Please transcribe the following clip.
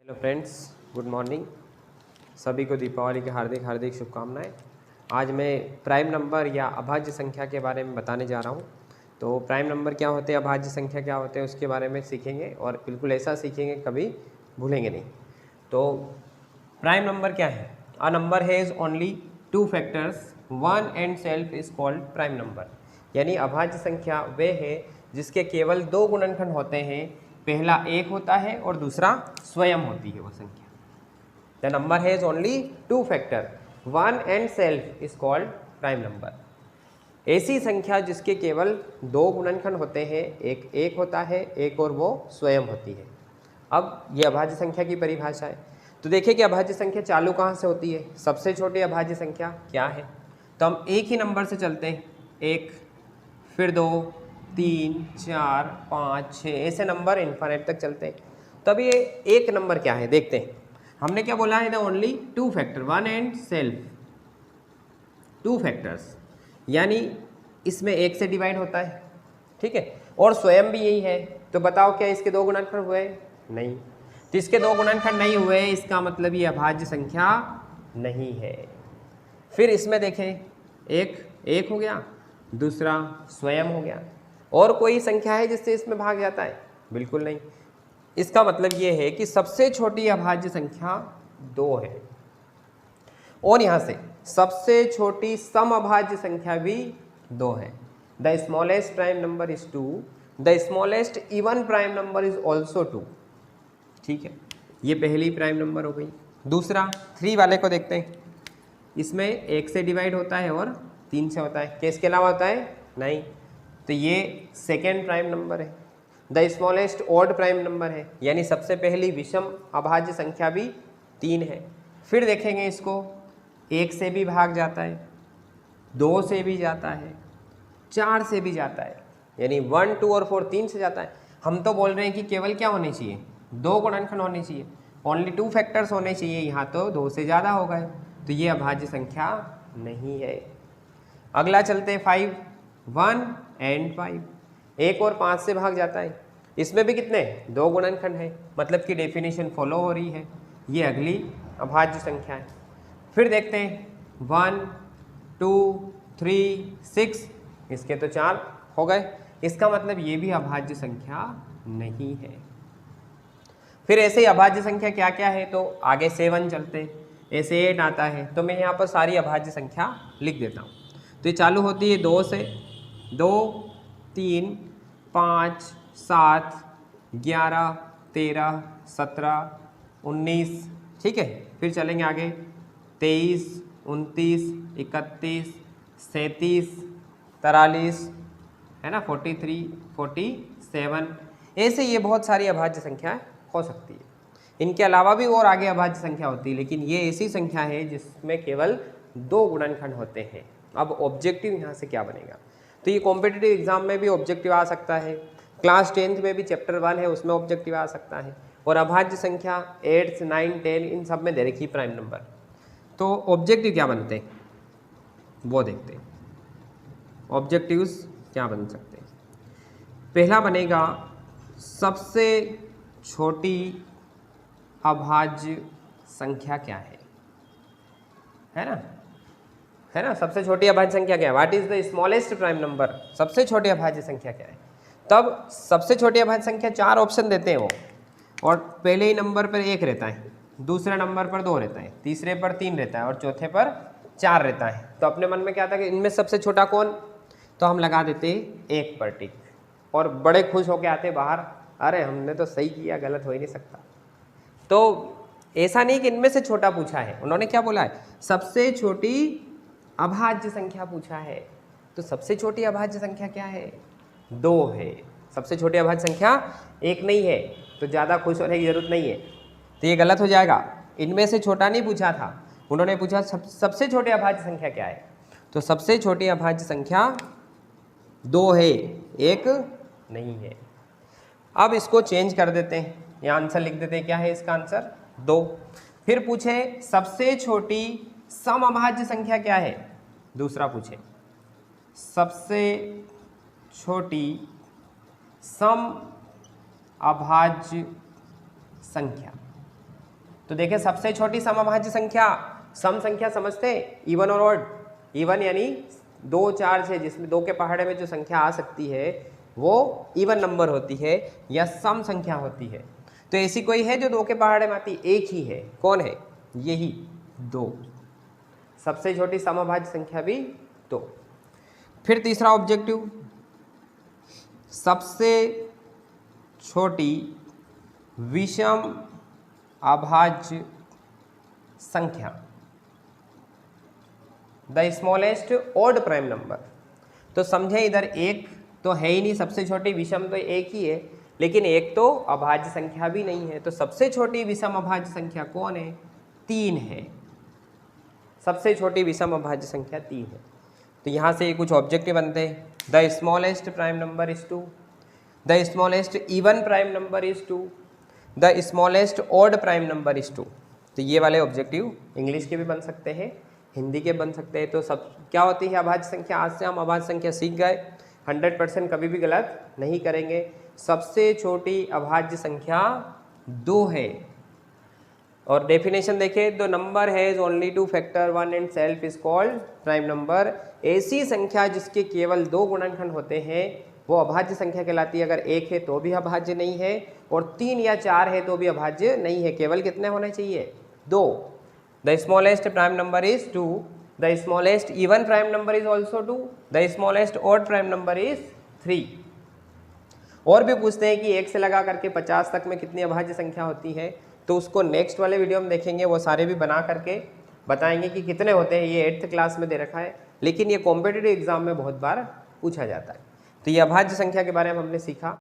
Hello friends, good morning. सभी को दीपावली की हार्दिक हार्दिक शुभकामनाएं। आज मैं प्राइम नंबर या अभाज्य संख्या के बारे में बताने जा रहा हूं। तो प्राइम नंबर क्या होते हैं, अभाज्य संख्या क्या होते हैं, उसके बारे में सीखेंगे और बिल्कुल ऐसा सीखेंगे कभी भूलेंगे नहीं। तो प्राइम नंबर क्या है? A number has only two factors, one and self is called prime number. यानी अभाज्य संख्या वे है जिसके केवल दो गुणनखंड होते हैं, पहला एक होता है और दूसरा स्वयं होती है वो संख्या। The number has only two factor, one and self is called prime number. ऐसी संख्या जिसके केवल दो गुणनखंड होते हैं, एक एक होता है, एक और वो स्वयं होती है। अब ये अभाज्य संख्या की परिभाषा है। तो देखिए कि अभाज्य संख्या चालू कहाँ से होती है, सबसे छोटी अभाज्य संख्या क्या है। तो हम एक ही नंबर से चलते हैं, एक, फिर दो, 3, 4, 5, 6 ऐसे नंबर इन्फिनिट तक चलते हैं। तब ये एक नंबर क्या है देखते हैं। हमने क्या बोला है, the only two factor, one and self, two factors, यानी इसमें एक से डिवाइड होता है, ठीक है, और स्वयं भी यही है। तो बताओ क्या इसके दो गुणनखंड हुए? नहीं। तो इसके दो गुणनखंड नहीं हुए, इसका मतलब ये अभाज्य संख्या नहीं है। फिर इसमें देखें, एक हो गया, दूसरा स्वयं हो गया, और कोई संख्या है जिससे इसमें भाग जाता है? बिल्कुल नहीं। इसका मतलब ये है कि सबसे छोटी अभाज्य संख्या 2 है, और यहाँ से सबसे छोटी सम अभाज्य संख्या भी 2 है। The smallest prime number is 2, the smallest even prime number is also 2। ठीक है, ये पहली प्राइम नंबर हो गई। दूसरा 3 वाले को देखते हैं। इसमें एक से डिवाइड होता है और 3 से होता है, क्या इसके अलावा होता है? नहीं। तो ये सेकेंड प्राइम नंबर है। The smallest odd prime number है, यानी सबसे पहली विषम अभाज्य संख्या भी 3 है। फिर देखेंगे इसको, 1 से भी भाग जाता है, 2 से भी जाता है, 4 से भी जाता है, यानी 1, 2 और 4 3 से जाता है। हम तो बोल रहे हैं कि केवल क्या होने चाहिए, दो गुणनखंड होने चाहिए, ओनली टू फैक्टर्स होने चाहिए, यहाँ तो 2 से ज़्यादा हो गए, तो ये अभाज्य संख्या नहीं है। अगला चलते हैं 5, 1 एंड 5, 1 और 5 से भाग जाता है। इसमें भी कितने? दो गुणनखंड है, मतलब कि डेफिनेशन फॉलो हो रही है, ये अगली अभाज्य संख्या है। फिर देखते हैं 1, 2, 3, 6, इसके तो 4 हो गए, इसका मतलब ये भी अभाज्य संख्या नहीं है। फिर ऐसे ही अभाज्य संख्या क्या क्या है, तो आगे 7 चलते हैं, ऐसे 8 आता है। तो मैं यहाँ पर सारी अभाज्य संख्या लिख देता हूँ। तो ये चालू होती है 2 से, 2, 3, 5, 7, 11, 13, 17, 19, ठीक है। फिर चलेंगे आगे 23, 29, 31, 37, 43, है ना, 43, 47, ऐसे ये बहुत सारी अभाज्य संख्याएं हो सकती है। इनके अलावा भी और आगे अभाज्य संख्या होती है, लेकिन ये ऐसी संख्या है जिसमें केवल दो गुणनखंड होते हैं। अब ऑब्जेक्टिव यहाँ से क्या बनेगा, तो ये कॉम्पिटिटिव एग्जाम में भी ऑब्जेक्टिव आ सकता है, क्लास 10th में भी चैप्टर 1 है उसमें ऑब्जेक्टिव आ सकता है, और अभाज्य संख्या 8, 9, 10 इन सब में दे रखी प्राइम नंबर। तो ऑब्जेक्टिव क्या बनते हैं वो देखते हैं। ऑब्जेक्टिव्स क्या बन सकते हैं? पहला बनेगा सबसे छोटी अभाज्य संख्या क्या है ना, है ना, सबसे छोटी अभाज्य संख्या क्या है? What is the smallest prime number, सबसे छोटी अभाज्य संख्या क्या है? तब सबसे छोटी अभाज्य संख्या 4 ऑप्शन देते हैं वो, और पहले ही नंबर पर 1 रहता है, दूसरे नंबर पर 2 रहता है, तीसरे पर 3 रहता है और चौथे पर 4 रहता है। तो अपने मन में क्या था कि इनमें सबसे छोटा कौन, तो हम लगा देते 1 पर टिक, और बड़े खुश होके आते बाहर, अरे हमने तो सही किया, गलत हो ही नहीं सकता। तो ऐसा नहीं कि इनमें से छोटा पूछा है, उन्होंने क्या बोला है, सबसे छोटी अभाज्य संख्या पूछा है। तो सबसे छोटी अभाज्य संख्या क्या है? 2 है। सबसे छोटी अभाज्य संख्या 1 नहीं है, तो ज़्यादा खुश होने की जरूरत नहीं है। तो ये गलत हो जाएगा, इनमें से छोटा नहीं पूछा था, उन्होंने पूछा सबसे छोटी अभाज्य संख्या क्या है। तो सबसे छोटी अभाज्य संख्या 2 है, 1 नहीं है। अब इसको चेंज कर देते हैं, ये आंसर लिख देते हैं, क्या है इसका आंसर? 2। फिर पूछे सबसे छोटी सम अभाज्य संख्या क्या है, दूसरा पूछे सबसे छोटी सम अभाज्य संख्या, तो देखिए सबसे छोटी समअभाज्य संख्या, सम संख्या समझते हैं, इवन और ऑड। इवन यानी 2, 4, 6, जिसमें 2 के पहाड़े में जो संख्या आ सकती है वो इवन नंबर होती है या सम संख्या होती है। तो ऐसी कोई है जो 2 के पहाड़े में आती? एक ही है। कौन है? यही 2, सबसे छोटी समअभाज्य संख्या भी 2। फिर तीसरा ऑब्जेक्टिव, सबसे छोटी विषम अभाज्य संख्या, the smallest odd prime number. तो समझे इधर एक तो है ही नहीं, सबसे छोटी विषम तो एक ही है, लेकिन एक तो अभाज्य संख्या भी नहीं है। तो सबसे छोटी विषम अभाज्य संख्या कौन है? 3 है। सबसे छोटी विषम अभाज्य संख्या 3 है। तो यहाँ से कुछ ऑब्जेक्टिव बनते हैं। The smallest prime number is 2, the smallest even prime number is 2, the smallest odd prime number is 2। तो ये वाले ऑब्जेक्टिव इंग्लिश के भी बन सकते हैं, हिंदी के बन सकते हैं। तो सब क्या होती है अभाज्य संख्या? आज से हम अभाज्य संख्या सीख गए, 100% कभी भी गलत नहीं करेंगे। सबसे छोटी अभाज्य संख्या 2 है। और डेफिनेशन देखें, the number has only 2 factor 1 and self is called prime number. ऐसी संख्या जिसके केवल 2 गुणनखंड होते हैं वो अभाज्य संख्या कहलाती है। अगर 1 है तो भी अभाज्य नहीं है, और 3 या 4 है तो भी अभाज्य नहीं है। केवल कितने होने चाहिए? 2। The smallest prime number is 2, the smallest even prime number is also 2, the smallest odd prime number is 3। और भी पूछते हैं कि 1 से लगा करके 50 तक में कितनी अभाज्य संख्या होती है, तो उसको नेक्स्ट वाले वीडियो में देखेंगे। वो सारे भी बना करके बताएंगे कि कितने होते हैं। ये 8th क्लास में दे रखा है, लेकिन ये कॉम्पिटिटिव एग्जाम में बहुत बार पूछा जाता है। तो ये अभाज्य संख्या के बारे में हमने सीखा।